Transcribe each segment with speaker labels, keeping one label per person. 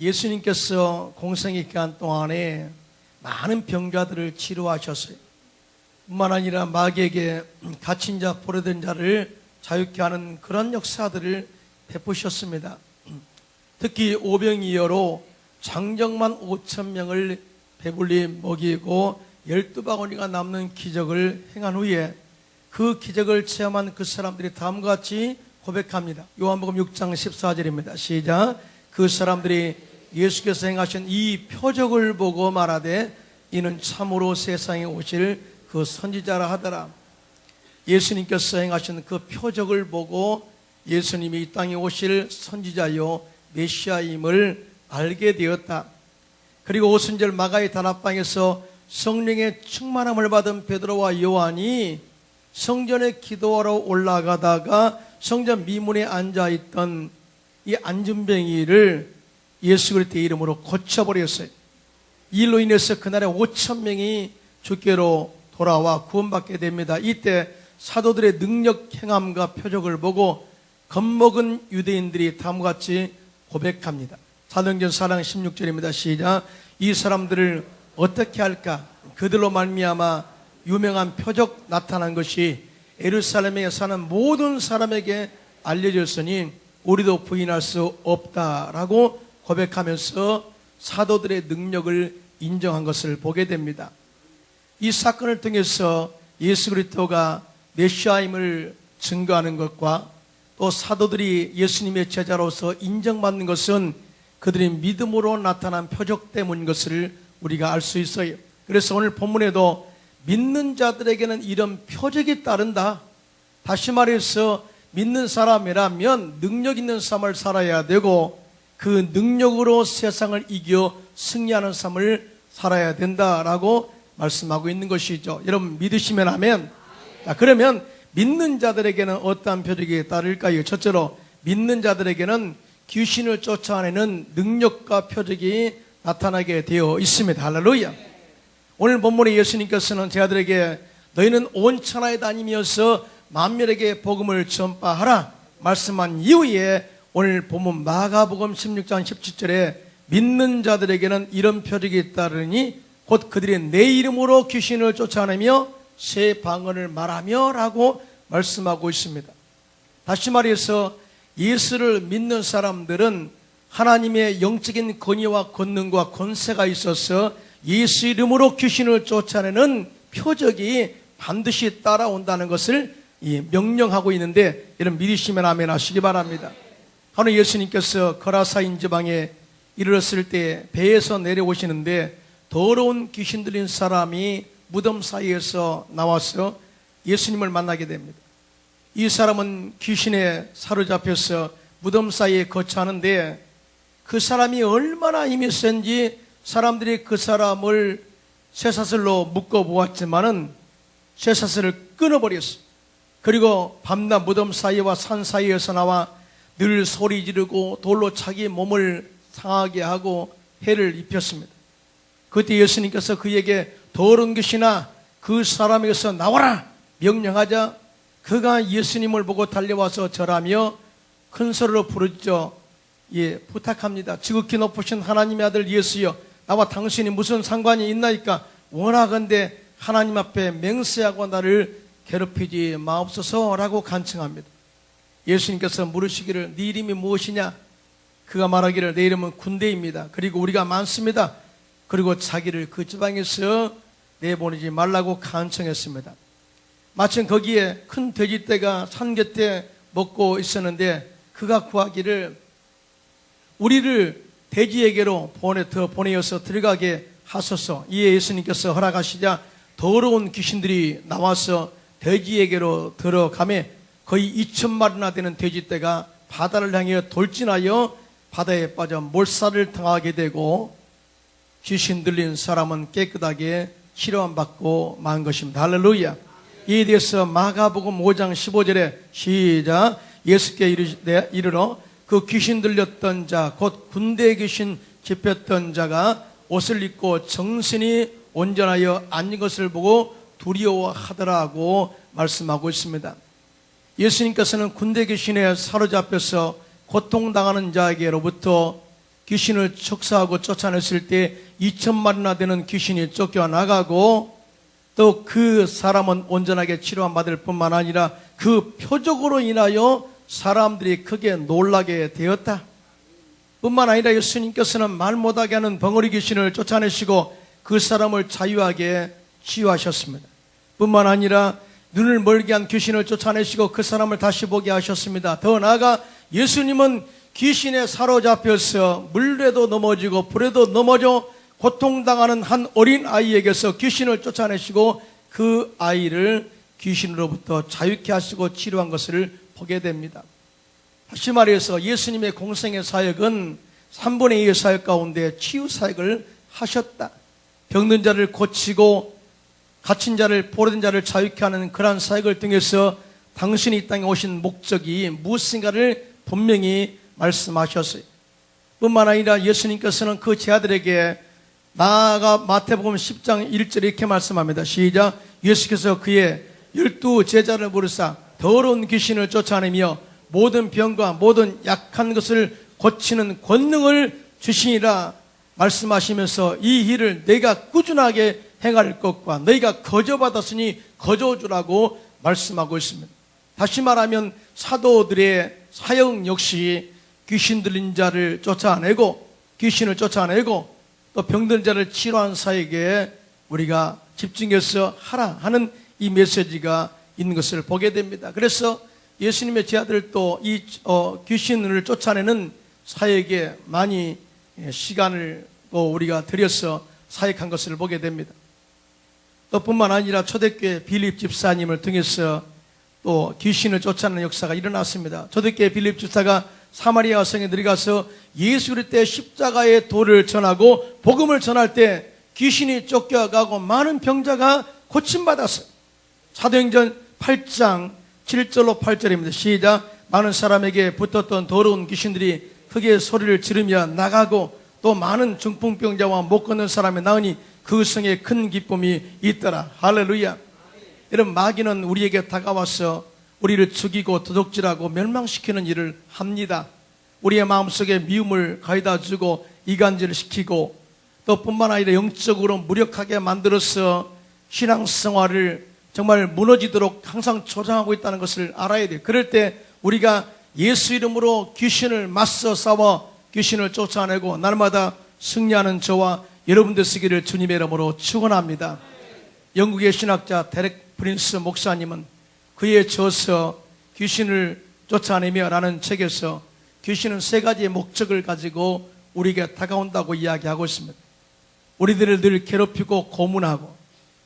Speaker 1: 예수님께서 공생의 기간 동안에 많은 병자들을 치료하셨어요. 뿐만 아니라 마귀에게 갇힌 자, 포로된 자를 자유케 하는 그런 역사들을 베푸셨습니다. 특히 오병이어로 장정만 5,000명을 배불리 먹이고 12바구니가 남는 기적을 행한 후에 그 기적을 체험한 그 사람들이 다음과 같이 고백합니다. 요한복음 6장 14절입니다. 시작. 그 사람들이 예수께서 행하신 이 표적을 보고 말하되 이는 참으로 세상에 오실 그 선지자라 하더라. 예수님께서 행하신 그 표적을 보고 예수님이 이 땅에 오실 선지자요 메시아임을 알게 되었다. 그리고 오순절 마가의 다락방에서 성령의 충만함을 받은 베드로와 요한이 성전에 기도하러 올라가다가 성전 미문에 앉아있던 이 안진뱅이를 예수 그리스도의 이름으로 고쳐버렸어요. 이 일로 인해서 그날에 5,000명이 주께로 돌아와 구원받게 됩니다. 이때 사도들의 능력 행함과 표적을 보고 겁먹은 유대인들이 다음과 같이 고백합니다. 사도행전 4장 16절입니다. 시작. 이 사람들을 어떻게 할까? 그들로 말미암아 유명한 표적 나타난 것이 예루살렘에 사는 모든 사람에게 알려졌으니 우리도 부인할 수 없다라고 고백하면서 사도들의 능력을 인정한 것을 보게 됩니다. 이 사건을 통해서 예수 그리스도가 메시아임을 증거하는 것과 또 사도들이 예수님의 제자로서 인정받는 것은 그들의 믿음으로 나타난 표적 때문인 것을 우리가 알 수 있어요. 그래서 오늘 본문에도 믿는 자들에게는 이런 표적이 따른다. 다시 말해서 믿는 사람이라면 능력 있는 삶을 살아야 되고 그 능력으로 세상을 이겨 승리하는 삶을 살아야 된다라고 말씀하고 있는 것이죠. 여러분 믿으시면 아멘. 자, 그러면 믿는 자들에게는 어떠한 표적이 따를까요? 첫째로 믿는 자들에게는 귀신을 쫓아내는 능력과 표적이 나타나게 되어 있습니다. 할렐루야. 오늘 본문에 예수님께서는 제자들에게 너희는 온 천하에 다니면서 만민에게 복음을 전파하라 말씀한 이후에 오늘 본문 마가복음 16장 17절에 믿는 자들에게는 이런 표적이 따르니 곧 그들이 내 이름으로 귀신을 쫓아내며 새 방언을 말하며 라고 말씀하고 있습니다. 다시 말해서 예수를 믿는 사람들은 하나님의 영적인 권위와 권능과 권세가 있어서 예수 이름으로 귀신을 쫓아내는 표적이 반드시 따라온다는 것을 명령하고 있는데 여러분 믿으시면 아멘 하시기 바랍니다. 하루 예수님께서 거라사인 지방에 이르렀을 때 배에서 내려오시는데 더러운 귀신 들린 사람이 무덤 사이에서 나와서 예수님을 만나게 됩니다. 이 사람은 귀신에 사로잡혀서 무덤 사이에 거처하는데 그 사람이 얼마나 힘이 센지 사람들이 그 사람을 쇠사슬로 묶어보았지만은 쇠사슬을 끊어버렸어요. 그리고 밤낮 무덤 사이와 산 사이에서 나와 늘 소리 지르고 돌로 자기 몸을 상하게 하고 해를 입혔습니다. 그때 예수님께서 그에게 더러운 귀신아 그 사람에게서 나와라 명령하자 그가 예수님을 보고 달려와서 절하며 큰 소리로 부르짖어 부탁합니다. 지극히 높으신 하나님의 아들 예수여 나와 당신이 무슨 상관이 있나이까 원하건대 하나님 앞에 맹세하고 나를 괴롭히지 마옵소서라고 간청합니다. 예수님께서 물으시기를 네 이름이 무엇이냐? 그가 말하기를 내 이름은 군대입니다. 그리고 우리가 많습니다. 그리고 자기를 그 지방에서 내보내지 말라고 간청했습니다. 마침 거기에 큰 돼지떼가 산 곁에 먹고 있었는데 그가 구하기를 우리를 돼지에게로 보내어서 들어가게 하소서. 이에 예수님께서 허락하시자 더러운 귀신들이 나와서 돼지에게로 들어가매 거의 2,000마리나 되는 돼지떼가 바다를 향해 돌진하여 바다에 빠져 몰살을 당하게 되고 귀신 들린 사람은 깨끗하게 치료받고 만 것입니다. 할렐루야. 이에 대해서 마가복음 5장 15절에 시작. 예수께 이르러 그 귀신 들렸던 자 곧 군대 귀신 집혔던 자가 옷을 입고 정신이 온전하여 앉은 것을 보고 두려워하더라고 말씀하고 있습니다. 예수님께서는 군대 귀신에 사로잡혀서 고통당하는 자에게로부터 귀신을 척사하고 쫓아냈을 때 2,000마리나 되는 귀신이 쫓겨나가고 또 그 사람은 온전하게 치료함 받을 뿐만 아니라 그 표적으로 인하여 사람들이 크게 놀라게 되었다. 뿐만 아니라 예수님께서는 말 못하게 하는 벙어리 귀신을 쫓아내시고 그 사람을 자유하게 치유하셨습니다. 뿐만 아니라 눈을 멀게 한 귀신을 쫓아내시고 그 사람을 다시 보게 하셨습니다. 더 나아가 예수님은 귀신에 사로잡혀서 물에도 넘어지고 불에도 넘어져 고통당하는 한 어린 아이에게서 귀신을 쫓아내시고 그 아이를 귀신으로부터 자유케 하시고 치료한 것을 보게 됩니다. 다시 말해서 예수님의 공생의 사역은 3분의 2의 사역 가운데 치유 사역을 하셨다. 병든 자를 고치고 갇힌 자를, 포로된 자를 자유케 하는 그러한 사역을 통해서 당신이 이 땅에 오신 목적이 무엇인가를 분명히 말씀하셨어요. 뿐만 아니라 예수님께서는 그 제자들에게 나아가 마태복음 10장 1절에 이렇게 말씀합니다. 시작. 예수께서 그의 12 제자를 부르사 더러운 귀신을 쫓아내며 모든 병과 모든 약한 것을 고치는 권능을 주시니라 말씀하시면서 이 일을 내가 꾸준하게 행할 것과 너희가 거저받았으니 거저주라고 말씀하고 있습니다. 다시 말하면 사도들의 사역 역시 귀신 들린 자를 쫓아내고 귀신을 쫓아내고 또 병든 자를 치료한 사역에 우리가 집중해서 하라 하는 이 메시지가 있는 것을 보게 됩니다. 그래서 예수님의 제자들도 이 귀신을 쫓아내는 사역에 많이 시간을 또 우리가 들여서 사역한 것을 보게 됩니다. 또 뿐만 아니라 초대교회 빌립 집사님을 통해서 또 귀신을 쫓아내는 역사가 일어났습니다. 초대교회 빌립 집사가 사마리아 성에 들어가서 예수 그리스도의 십자가의 도를 전하고 복음을 전할 때 귀신이 쫓겨가고 많은 병자가 고침받았어요. 사도행전 8장 7절로 8절입니다. 시작. 많은 사람에게 붙었던 더러운 귀신들이 크게 소리를 지르며 나가고 또 많은 중풍병자와 못 걷는 사람이 나으니 그 성에 큰 기쁨이 있더라. 할렐루야. 이런 마귀는 우리에게 다가와서 우리를 죽이고 도둑질하고 멸망시키는 일을 합니다. 우리의 마음속에 미움을 가져다 주고 이간질을 시키고 또 뿐만 아니라 영적으로 무력하게 만들어서 신앙생활을 정말 무너지도록 항상 조장하고 있다는 것을 알아야 돼요. 그럴 때 우리가 예수 이름으로 귀신을 맞서 싸워 귀신을 쫓아내고 날마다 승리하는 저와 여러분들 쓰기를 주님의 이름으로 축원합니다. 영국의 신학자 데렉 프린스 목사님은 그의 저서 귀신을 쫓아내며 라는 책에서 귀신은 세 가지의 목적을 가지고 우리에게 다가온다고 이야기하고 있습니다. 우리들을 늘 괴롭히고 고문하고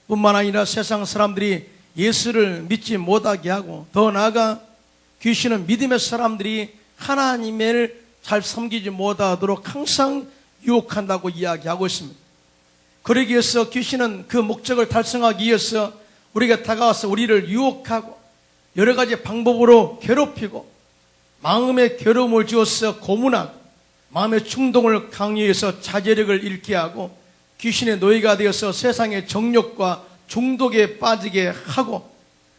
Speaker 1: 뿐만 아니라 세상 사람들이 예수를 믿지 못하게 하고 더 나아가 귀신은 믿음의 사람들이 하나님을 잘 섬기지 못하도록 항상 유혹한다고 이야기하고 있습니다. 그러기 위해서 귀신은 그 목적을 달성하기 위해서 우리가 다가와서 우리를 유혹하고 여러 가지 방법으로 괴롭히고 마음의 괴로움을 주어서 고문하고 마음의 충동을 강요해서 자제력을 잃게 하고 귀신의 노예가 되어서 세상의 정욕과 중독에 빠지게 하고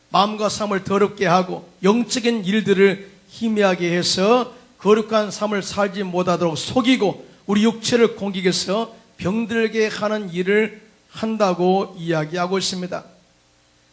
Speaker 1: 마음과 삶을 더럽게 하고 영적인 일들을 희미하게 해서 거룩한 삶을 살지 못하도록 속이고 우리 육체를 공격해서 병들게 하는 일을 한다고 이야기하고 있습니다.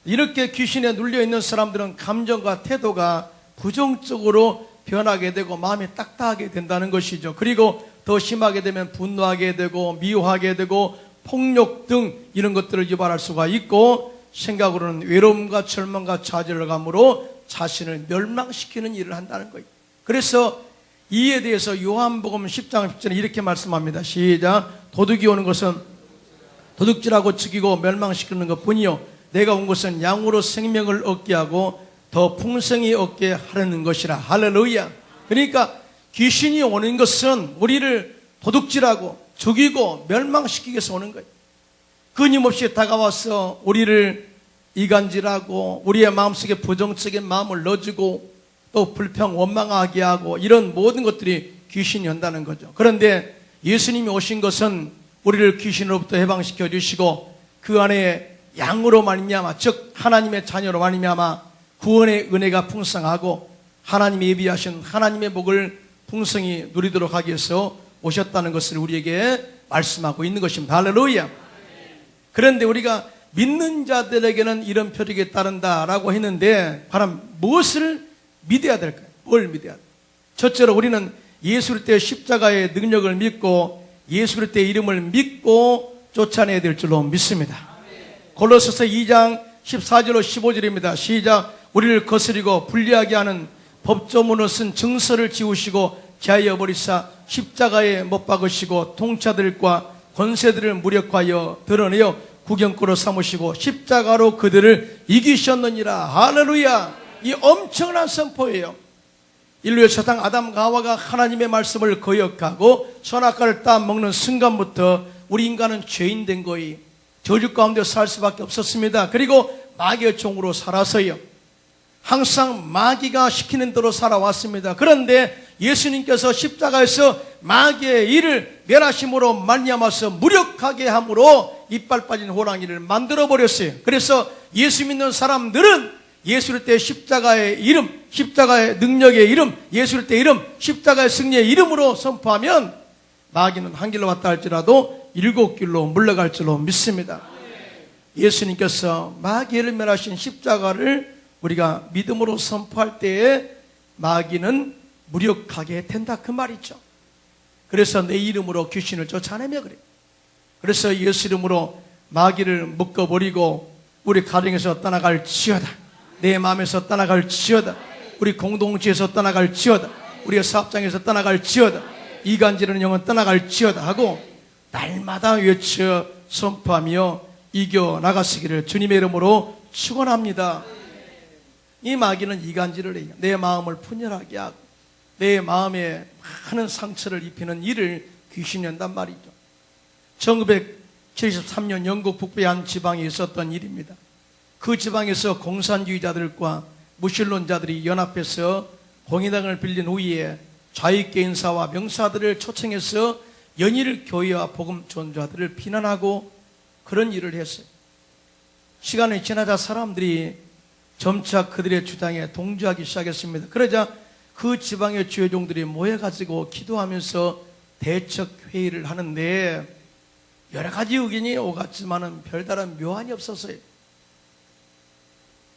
Speaker 1: 이렇게 귀신에 눌려있는 사람들은 감정과 태도가 부정적으로 변하게 되고 마음이 딱딱하게 된다는 것이죠. 그리고 더 심하게 되면 분노하게 되고 미워하게 되고 폭력 등 이런 것들을 유발할 수가 있고 생각으로는 외로움과 절망과 좌절감으로 자신을 멸망시키는 일을 한다는 거예요. 그래서 이에 대해서 요한복음 10장 10절에 이렇게 말씀합니다. 시작. 도둑이 오는 것은 도둑질하고 죽이고 멸망시키는 것뿐이요 내가 온 것은 양으로 생명을 얻게 하고 더 풍성히 얻게 하려는 것이라. 할렐루야. 그러니까 귀신이 오는 것은 우리를 도둑질하고 죽이고 멸망시키기 위해서 오는 거예요. 끊임없이 다가와서 우리를 이간질하고 우리의 마음속에 부정적인 마음을 넣어주고 또 불평 원망하게 하고 이런 모든 것들이 귀신이 온다는 거죠. 그런데 예수님이 오신 것은 우리를 귀신으로부터 해방시켜 주시고 그 안에 양으로 말미암아 즉 하나님의 자녀로 말미암아 구원의 은혜가 풍성하고 하나님이 예비하신 하나님의 복을 풍성히 누리도록 하기 위해서 오셨다는 것을 우리에게 말씀하고 있는 것입니다. 할렐루야. 그런데 우리가 믿는 자들에게는 이런 표적이 따른다라고 했는데 과연 무엇을 믿어야 될까요? 뭘 믿어야 될까요? 첫째로 우리는 예수 그리스도의 십자가의 능력을 믿고 예수 그리스도의 이름을 믿고 쫓아내야 될 줄로 믿습니다. 골로새서 2장 14절로 15절입니다. 시작. 우리를 거스리고 불리하게 하는 법조문을 쓴 증서를 지우시고 제하여 버리사 십자가에 못 박으시고 통치자들과 권세들을 무력하여 드러내어 구경거로 삼으시고 십자가로 그들을 이기셨느니라. 할렐루야. 이 엄청난 선포예요. 인류의 초상 아담과 하와가 하나님의 말씀을 거역하고 선악과를 따먹는 순간부터 우리 인간은 죄인 된 거예요. 저주 가운데 살 수밖에 없었습니다. 그리고 마귀의 종으로 살아서요, 항상 마귀가 시키는 대로 살아왔습니다. 그런데 예수님께서 십자가에서 마귀의 일을 멸하심으로 말미암아서 무력하게 함으로 이빨 빠진 호랑이를 만들어 버렸어요. 그래서 예수 믿는 사람들은 예수 그리스도의 십자가의 이름, 십자가의 능력의 이름, 예수 그리스도의 이름, 십자가의 승리의 이름으로 선포하면 마귀는 한 길로 왔다 할지라도 7길로 물러갈 줄로 믿습니다. 예수님께서 마귀를 멸하신 십자가를 우리가 믿음으로 선포할 때에 마귀는 무력하게 된다 그 말이죠. 그래서 내 이름으로 귀신을 쫓아내며 그래요. 그래서 예수 이름으로 마귀를 묶어버리고 우리 가정에서 떠나갈지어다, 내 마음에서 떠나갈지어다, 우리 공동체에서 떠나갈지어다, 우리 사업장에서 떠나갈지어다, 이간질하는 영은 떠나갈지어다 하고 날마다 외쳐 선포하며 이겨나가시기를 주님의 이름으로 축원합니다. 이 마귀는 이간질을 해요. 내 마음을 분열하게 하고 내 마음에 많은 상처를 입히는 일을 귀신이 한단 말이죠. 1973년 영국 북부의 한 지방에 있었던 일입니다. 그 지방에서 공산주의자들과 무신론자들이 연합해서 공의당을 빌린 후에 좌익계 인사와 명사들을 초청해서 연일 교회와 복음 전도자들을 비난하고 그런 일을 했어요. 시간이 지나자 사람들이 점차 그들의 주장에 동조하기 시작했습니다. 그러자 그 지방의 주요종들이 모여가지고 기도하면서 대척 회의를 하는데 여러 가지 의견이 오갔지만은 별다른 묘안이 없었어요.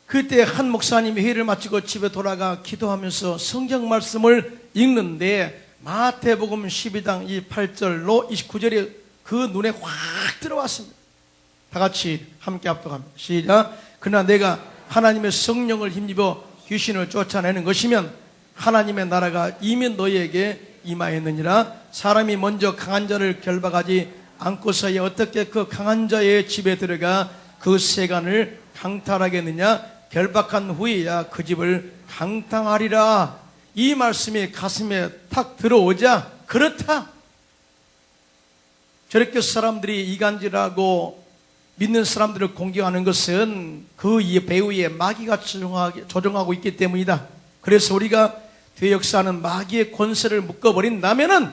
Speaker 1: 그때 한 목사님이 회의를 마치고 집에 돌아가 기도하면서 성경 말씀을 읽는데 마태복음 12장 28절로 29절이 그 눈에 확 들어왔습니다. 다 같이 함께 합독합니다. 시작. 그러나 내가 하나님의 성령을 힘입어 귀신을 쫓아내는 것이면 하나님의 나라가 이미 너희에게 임하였느니라. 사람이 먼저 강한 자를 결박하지 않고서야 어떻게 그 강한 자의 집에 들어가 그 세간을 강탈하겠느냐. 결박한 후에야 그 집을 강탈하리라. 이 말씀이 가슴에 탁 들어오자 그렇다. 저렇게 사람들이 이간질하고 믿는 사람들을 공격하는 것은 그 배후에 마귀가 조종하고 있기 때문이다. 그래서 우리가 대역사하는 마귀의 권세를 묶어버린다면은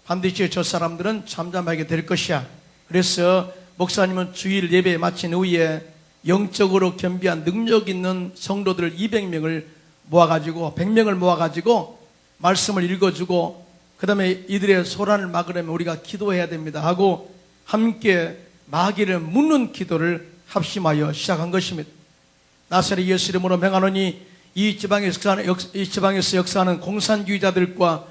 Speaker 1: 반드시 저 사람들은 잠잠하게 될 것이야. 그래서 목사님은 주일 예배 마친 후에 영적으로 겸비한 능력 있는 성도들 200명을 모아가지고 100명을 모아가지고 말씀을 읽어주고 그 다음에 이들의 소란을 막으려면 우리가 기도해야 됩니다 하고 함께 마귀를 묻는 기도를 합심하여 시작한 것입니다. 나사렛 예수 이름으로 명하노니 이 지방에서 역사하는 공산주의자들과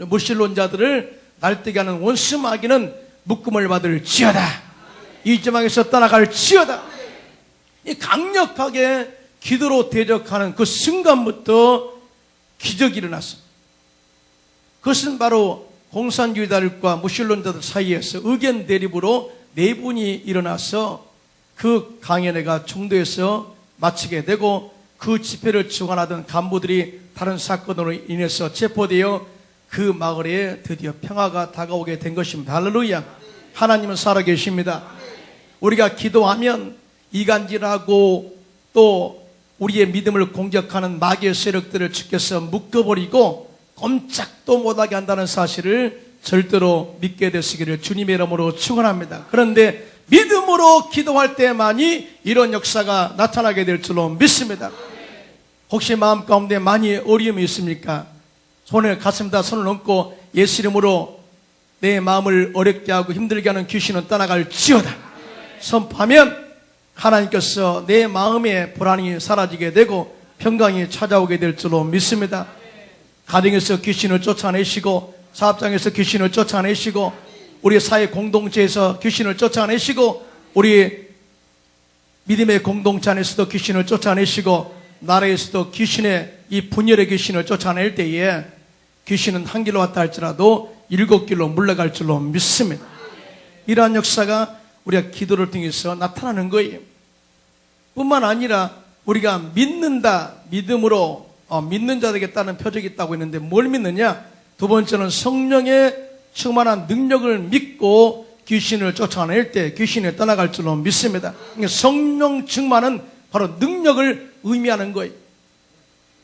Speaker 1: 무신론자들을 날뛰게 하는 원수 마귀는 묶음을 받을지어다. 이 지방에서 떠나갈지어다. 이 강력하게 기도로 대적하는 그 순간부터 기적이 일어났습니다. 그것은 바로 공산주의자들과 무신론자들 사이에서 의견 대립으로 내분이 일어나서 그 강연회가 중도에서 마치게 되고 그 집회를 주관하던 간부들이 다른 사건으로 인해서 체포되어 그 마을에 드디어 평화가 다가오게 된 것입니다. 할렐루야. 하나님은 살아계십니다. 우리가 기도하면 이간질하고 또 우리의 믿음을 공격하는 마귀의 세력들을 주께서 묶어버리고 꼼짝도 못하게 한다는 사실을 절대로 믿게 되시기를 주님의 이름으로 축원합니다. 그런데 믿음으로 기도할 때만이 이런 역사가 나타나게 될 줄로 믿습니다. 혹시 마음 가운데 많이 어려움이 있습니까? 손에 가슴에다 손을 얹고 예수 이름으로 내 마음을 어렵게 하고 힘들게 하는 귀신은 떠나갈지어다 선포하면 하나님께서 내 마음의 불안이 사라지게 되고 평강이 찾아오게 될 줄로 믿습니다. 가정에서 귀신을 쫓아내시고 사업장에서 귀신을 쫓아내시고 우리 사회 공동체에서 귀신을 쫓아내시고 우리 믿음의 공동체 안에서도 귀신을 쫓아내시고 나라에서도 귀신의 이 분열의 귀신을 쫓아낼 때에 귀신은 한 길로 왔다 할지라도 7길로 물러갈 줄로 믿습니다. 이러한 역사가 우리가 기도를 통해서 나타나는 거예요. 뿐만 아니라 우리가 믿는다, 믿음으로 믿는 자 되겠다는 표적이 있다고 했는데 뭘 믿느냐? 두 번째는 성령의 충만한 능력을 믿고 귀신을 쫓아낼 때 귀신이 떠나갈 줄로 믿습니다. 그러니까 성령 충만은 바로 능력을 의미하는 거예요.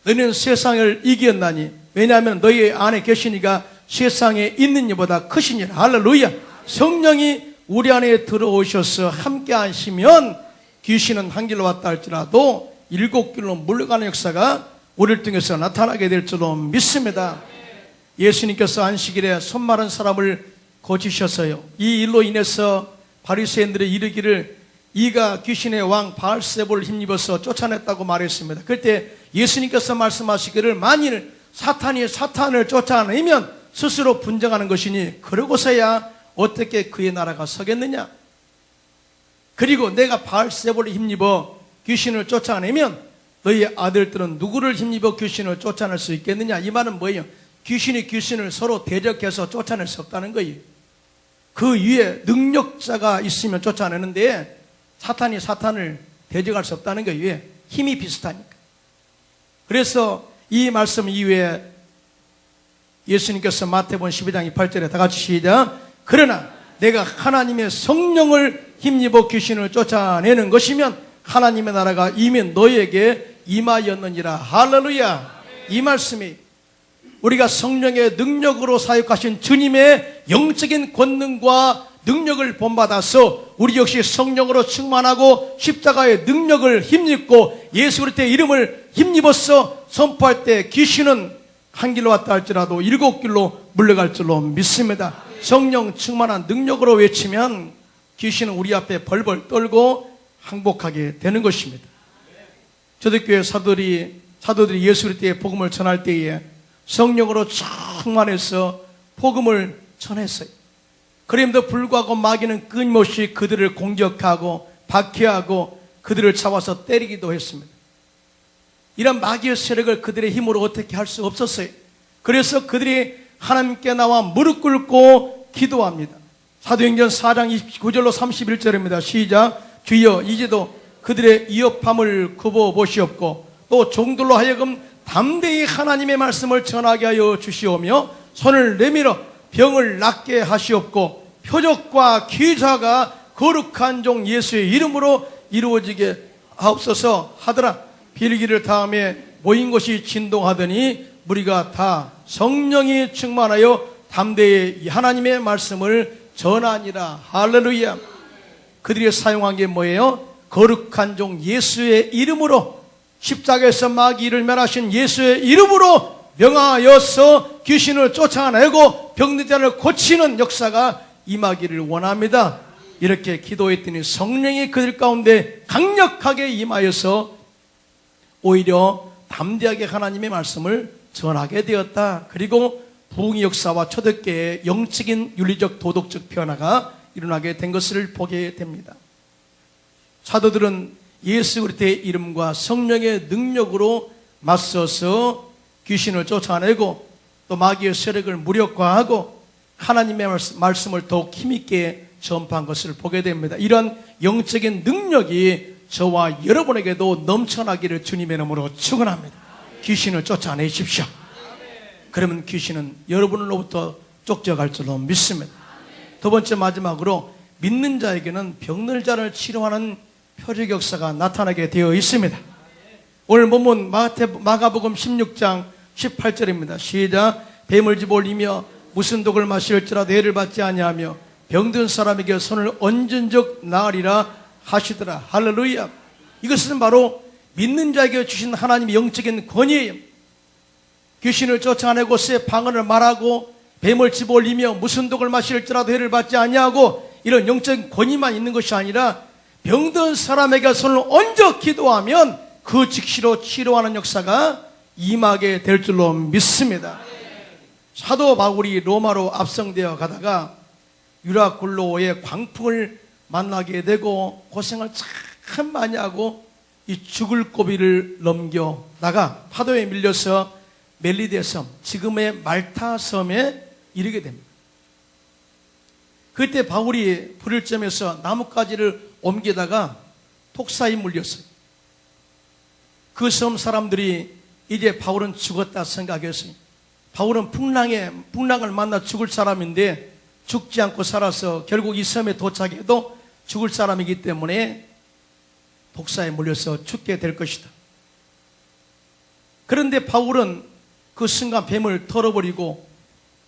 Speaker 1: 너희는 세상을 이겼나니 왜냐하면 너희 안에 계시니가 세상에 있는 이보다 크시니라. 할렐루야. 성령이 우리 안에 들어오셔서 함께 하시면 귀신은 한 길로 왔다 할지라도 7길로 물러가는 역사가 우리를 통해서 나타나게 될 줄로 믿습니다. 예수님께서 안식일에 손 마른 사람을 고치셨어요. 이 일로 인해서 바리새인들이 이르기를 이가 귀신의 왕 바알세볼을 힘입어서 쫓아냈다고 말했습니다. 그때 예수님께서 말씀하시기를 만일 사탄이 사탄을 쫓아내면 스스로 분쟁하는 것이니 그러고서야 어떻게 그의 나라가 서겠느냐. 그리고 내가 바알세볼을 힘입어 귀신을 쫓아내면 너희 아들들은 누구를 힘입어 귀신을 쫓아낼 수 있겠느냐. 이 말은 뭐예요? 귀신이 귀신을 서로 대적해서 쫓아낼 수 없다는 거예요. 그 위에 능력자가 있으면 쫓아내는데 사탄이 사탄을 대적할 수 없다는 거예요. 왜? 힘이 비슷하니까. 그래서 이 말씀 이후에 예수님께서 마태복음 12장 28절에 다 같이 시작. 그러나 내가 하나님의 성령을 힘입어 귀신을 쫓아내는 것이면 하나님의 나라가 이미 너희에게 임하였느니라. 할렐루야. 이 말씀이 우리가 성령의 능력으로 사역하신 주님의 영적인 권능과 능력을 본받아서 우리 역시 성령으로 충만하고 십자가의 능력을 힘입고 예수 그리스도의 이름을 힘입어서 선포할 때 귀신은 한 길로 왔다 할지라도 7길로 물러갈 줄로 믿습니다. 성령 충만한 능력으로 외치면 귀신은 우리 앞에 벌벌 떨고 항복하게 되는 것입니다. 초대교회 사도들이 예수 그리스도의 복음을 전할 때에 성령으로 충만해서 복음을 전했어요. 그럼에도 불구하고 마귀는 끊임없이 그들을 공격하고 박해하고 그들을 잡아서 때리기도 했습니다. 이런 마귀의 세력을 그들의 힘으로 어떻게 할 수 없었어요. 그래서 그들이 하나님께 나와 무릎 꿇고 기도합니다. 사도행전 4장 29절로 31절입니다. 시작. 주여 이제도 그들의 위협함을 굽어보시옵고 또 종들로 하여금 담대히 하나님의 말씀을 전하게 하여 주시오며 손을 내밀어 병을 낫게 하시옵고 표적과 기사가 거룩한 종 예수의 이름으로 이루어지게 하옵소서 하더라. 빌기를 다음에 모인 것이 진동하더니 무리가 다 성령이 충만하여 담대히 하나님의 말씀을 전하니라. 할렐루야. 그들이 사용한 게 뭐예요? 거룩한 종 예수의 이름으로 십자가에서 마귀를 멸하신 예수의 이름으로 명하여서 귀신을 쫓아내고 병든 자를 고치는 역사가 임하기를 원합니다. 이렇게 기도했더니 성령이 그들 가운데 강력하게 임하여서 오히려 담대하게 하나님의 말씀을 전하게 되었다. 그리고 부흥의 역사와 초대교회의 영적인 윤리적 도덕적 변화가 일어나게 된 것을 보게 됩니다. 사도들은 예수 그리스도의 이름과 성령의 능력으로 맞서서 귀신을 쫓아내고 또 마귀의 세력을 무력화하고 하나님의 말씀을 더욱 힘있게 전파한 것을 보게 됩니다. 이런 영적인 능력이 저와 여러분에게도 넘쳐나기를 주님의 이름으로 축원합니다. 귀신을 쫓아내십시오. 그러면 귀신은 여러분으로부터 쫓겨갈 줄로 믿습니다. 두 번째 마지막으로 믿는 자에게는 병든 자를 치료하는 표적 역사가 나타나게 되어 있습니다. 오늘 본문 마가복음 16장 18절입니다. 시작. 뱀을 집어올리며 무슨 독을 마실지라도 해를 받지 아니하며 병든 사람에게 손을 얹은 적 나으리라 하시더라. 할렐루야. 이것은 바로 믿는 자에게 주신 하나님의 영적인 권위예요. 귀신을 쫓아내고 새 방언을 말하고 뱀을 집어올리며 무슨 독을 마실지라도 해를 받지 아니하고 이런 영적인 권위만 있는 것이 아니라 병든 사람에게 손을 얹어 기도하면 그 즉시로 치료하는 역사가 임하게 될 줄로 믿습니다. 사도 바울이 로마로 압송되어 가다가 유라굴로의 광풍을 만나게 되고 고생을 참 많이 하고 이 죽을 고비를 넘겨다가 파도에 밀려서 멜리데 섬, 지금의 말타 섬에 이르게 됩니다. 그때 바울이 부를 점에서 나뭇가지를 옮기다가 독사에 물렸어요. 그 섬 사람들이 이제 바울은 죽었다 생각했어요. 바울은 풍랑을 만나 죽을 사람인데 죽지 않고 살아서 결국 이 섬에 도착해도 죽을 사람이기 때문에 독사에 물려서 죽게 될 것이다. 그런데 바울은 그 순간 뱀을 털어버리고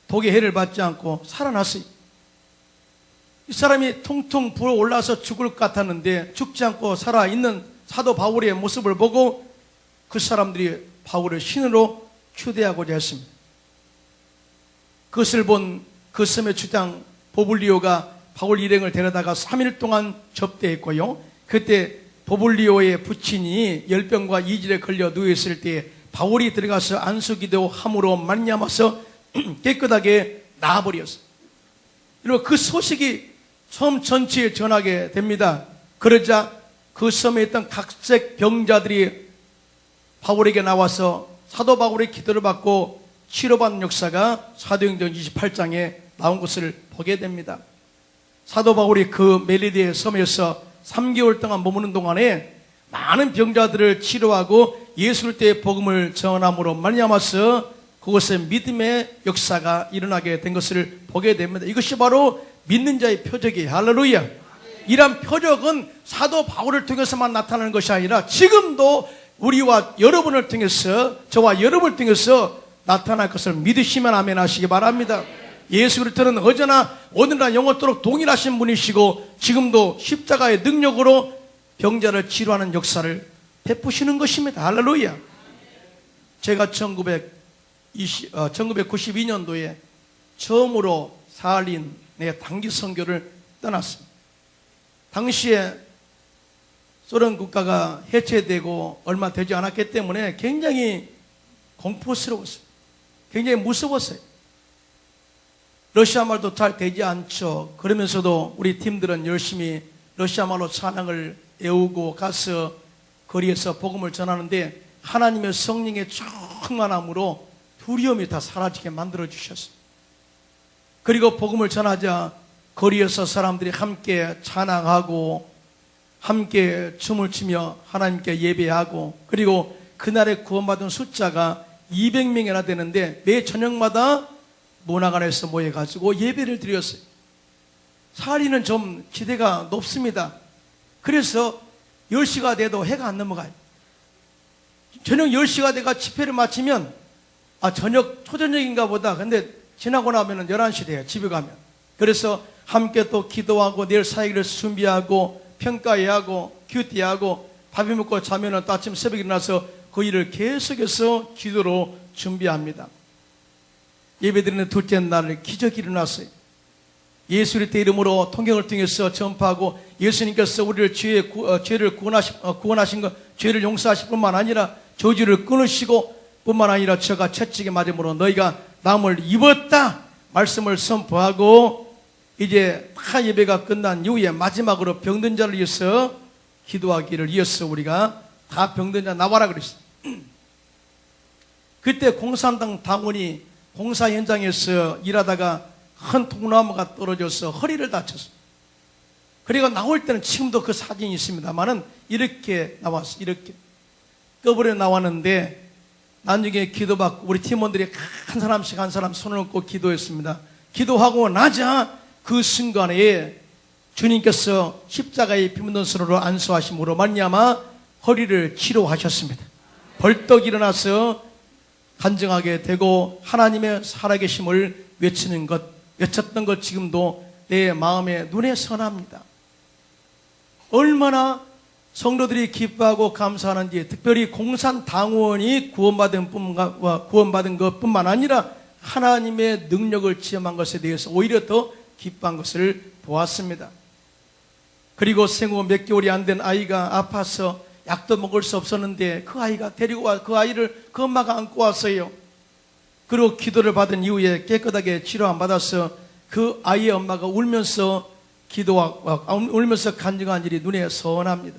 Speaker 1: 독의 해를 받지 않고 살아났어요. 이 사람이 퉁퉁 불어올라서 죽을 것 같았는데 죽지 않고 살아있는 사도 바울의 모습을 보고 그 사람들이 바울을 신으로 추대하고자 했습니다. 그것을 본 그 섬의 주장 보블리오가 바울 일행을 데려다가 3일 동안 접대했고요. 그때 보블리오의 부친이 열병과 이질에 걸려 누워있을 때 바울이 들어가서 안수기도 함으로 말미암아서 깨끗하게 나아버렸어요. 그리고 그 소식이 섬 전체에 전하게 됩니다. 그러자 그 섬에 있던 각색 병자들이 바울에게 나와서 사도 바울의 기도를 받고 치료받는 역사가 사도행전 28장에 나온 것을 보게 됩니다. 사도 바울이 그 멜리데 섬에서 3개월 동안 머무는 동안에 많은 병자들을 치료하고 예수를 때의 복음을 전함으로 말미암아서 그곳에 믿음의 역사가 일어나게 된 것을 보게 됩니다. 이것이 바로 믿는 자의 표적이에요. 할렐루야. 이런 표적은 사도 바울을 통해서만 나타나는 것이 아니라 지금도 우리와 여러분을 통해서, 저와 여러분을 통해서 나타날 것을 믿으시면 아멘 하시기 바랍니다. 예수 그리스도는 어제나 오늘나 영원토록 동일하신 분이시고 지금도 십자가의 능력으로 병자를 치료하는 역사를 베푸시는 것입니다. 할렐루야. 제가 1992년도에 처음으로 사할린 내 단기 선교를 떠났습니다. 당시에 소련 국가가 해체되고 얼마 되지 않았기 때문에 굉장히 공포스러웠어요. 굉장히 무서웠어요. 러시아 말도 잘 되지 않죠. 그러면서도 우리 팀들은 열심히 러시아 말로 찬양을 외우고 가서 거리에서 복음을 전하는데 하나님의 성령의 충만함으로 두려움이 다 사라지게 만들어 주셨습니다. 그리고 복음을 전하자 거리에서 사람들이 함께 찬양하고 함께 춤을 추며 하나님께 예배하고, 그리고 그날에 구원받은 숫자가 200명이나 되는데 매 저녁마다 문화관에서 모여가지고 예배를 드렸어요. 사리는 좀 기대가 높습니다. 그래서 10시가 돼도 해가 안 넘어가요. 저녁 10시가 돼가 집회를 마치면 초저녁인가 보다. 근데 지나고 나면 11시 돼요. 집에 가면. 그래서 함께 또 기도하고 내일 사역을 준비하고 평가회하고 큐티하고 밥이 먹고 자면은 또 아침 새벽에 일어나서 그 일을 계속해서 기도로 준비합니다. 예배드리는 둘째 날 기적이 일어났어요. 예수 그리스도 이름으로 통경을 통해서 전파하고 예수님께서 우리를 죄를 구원하신 것, 죄를 용서하실 뿐만 아니라 저주를 끊으시고 뿐만 아니라 저가 채찍에 맞음으로 너희가 남을 입었다 말씀을 선포하고, 이제 다 예배가 끝난 이후에 마지막으로 병든 자를 위해서 기도하기를 이어서 우리가 다 병든 자 나와라 그랬어요. 그때 공산당 당원이 공사 현장에서 일하다가 큰 통나무가 떨어져서 허리를 다쳤어요. 그리고 나올 때는 지금도 그 사진이 있습니다만은 이렇게 나왔어요. 이렇게 꺼버려 나왔는데 나중에 기도받고 우리 팀원들이 한 사람씩 한 사람 손을 얹고 기도했습니다. 기도하고 나자 그 순간에 주님께서 십자가의 피 묻은 손으로 안수하심으로 말미암아 허리를 치료하셨습니다. 벌떡 일어나서 간증하게 되고 하나님의 살아계심을 외쳤던 것 지금도 내 마음에 눈에 선합니다. 얼마나 성도들이 기뻐하고 감사하는지, 특별히 공산당원이 구원받은 것뿐만 아니라 하나님의 능력을 체험한 것에 대해서 오히려 더 기뻐한 것을 보았습니다. 그리고 생후 몇 개월이 안 된 아이가 아파서 약도 먹을 수 없었는데 그 아이가 데리고 와 그 아이를 그 엄마가 안고 왔어요. 그리고 기도를 받은 이후에 깨끗하게 치료 안 받아서 그 아이의 엄마가 울면서 울면서 간증한 일이 눈에 선합니다.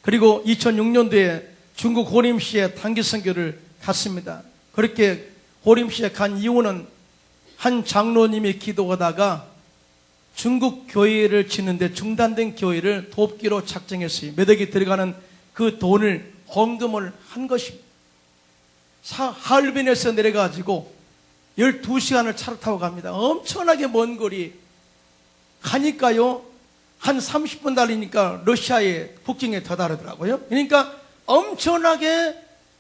Speaker 1: 그리고 2006년도에 중국 호림시에 단기 선교를 갔습니다. 그렇게 호림시에 간 이유는 한 장로님이 기도하다가 중국 교회를 짓는데 중단된 교회를 돕기로 작정했어요. 몇 억이 들어가는 그 돈을 헌금을 한 것입니다. 하얼빈에서 내려가지고 12시간을 차를 타고 갑니다. 엄청나게 먼 거리 가니까요, 한 30분 달리니까 러시아의 국경에 도달하더라고요. 그러니까 엄청나게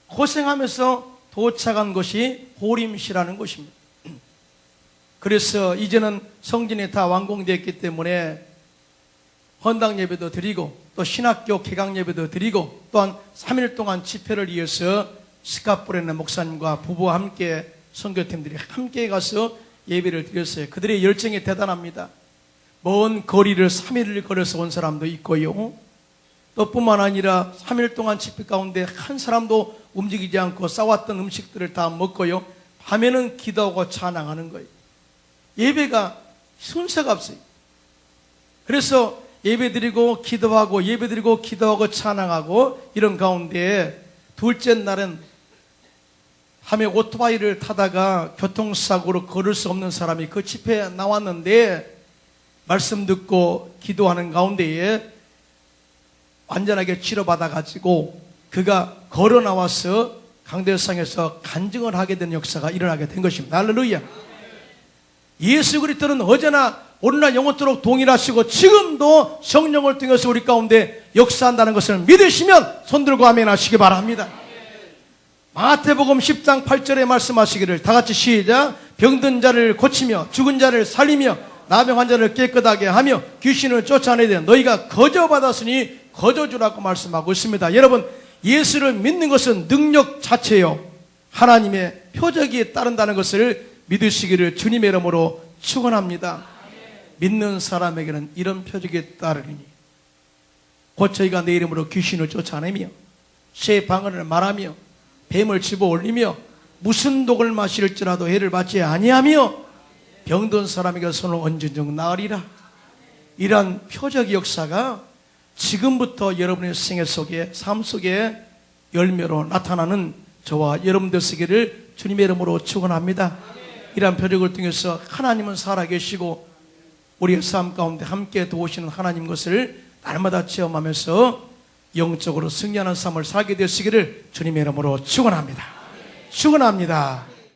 Speaker 1: 고생하면서 도착한 곳이 호림시라는 곳입니다. 그래서 이제는 성전이 다 완공되었기 때문에 헌당 예배도 드리고 또 신학교 개강 예배도 드리고 또한 3일 동안 집회를 위해서 스카포레네 목사님과 부부와 함께 선교팀들이 함께 가서 예배를 드렸어요. 그들의 열정이 대단합니다. 먼 거리를 3일을 걸어서 온 사람도 있고요. 또 뿐만 아니라 3일 동안 집회 가운데 한 사람도 움직이지 않고 싸왔던 음식들을 다 먹고요. 밤에는 기도하고 찬양하는 거예요. 예배가 순서가 없어요. 그래서 예배드리고 기도하고 예배드리고 기도하고 찬양하고 이런 가운데 둘째 날은 밤에 오토바이를 타다가 교통사고로 걸을 수 없는 사람이 그 집회에 나왔는데 말씀 듣고 기도하는 가운데에 완전하게 치료받아가지고 그가 걸어 나와서 강대상에서 간증을 하게 된 역사가 일어나게 된 것입니다. 할렐루야. 예수 그리스도는 어제나 오늘날 영원토록 동일하시고 지금도 성령을 통해서 우리 가운데 역사한다는 것을 믿으시면 손들고 아멘 하시기 바랍니다. 마태복음 10장 8절에 말씀하시기를 다 같이 시작. 병든 자를 고치며 죽은 자를 살리며 나병 환자를 깨끗하게 하며 귀신을 쫓아내되 너희가 거저 받았으니 거저 주라고 말씀하고 있습니다. 여러분, 예수를 믿는 것은 능력 자체요, 하나님의 표적이 따른다는 것을 믿으시기를 주님의 이름으로 축원합니다. 믿는 사람에게는 이런 표적이 따르리니 곧 저희가 내 이름으로 귀신을 쫓아내며 새 방언을 말하며 뱀을 집어 올리며 무슨 독을 마실지라도 해를 받지 아니하며 병든 사람에게 손을 얹은 적 나으리라. 이러한 표적 역사가 지금부터 여러분의 생애 속에 삶 속에 열매로 나타나는 저와 여러분들 되시기를 주님의 이름으로 축원합니다. 이러한 표적을 통해서 하나님은 살아계시고 우리의 삶 가운데 함께 도우시는 하나님 것을 날마다 체험하면서 영적으로 승리하는 삶을 살게 되시기를 주님의 이름으로 축원합니다. 축원합니다.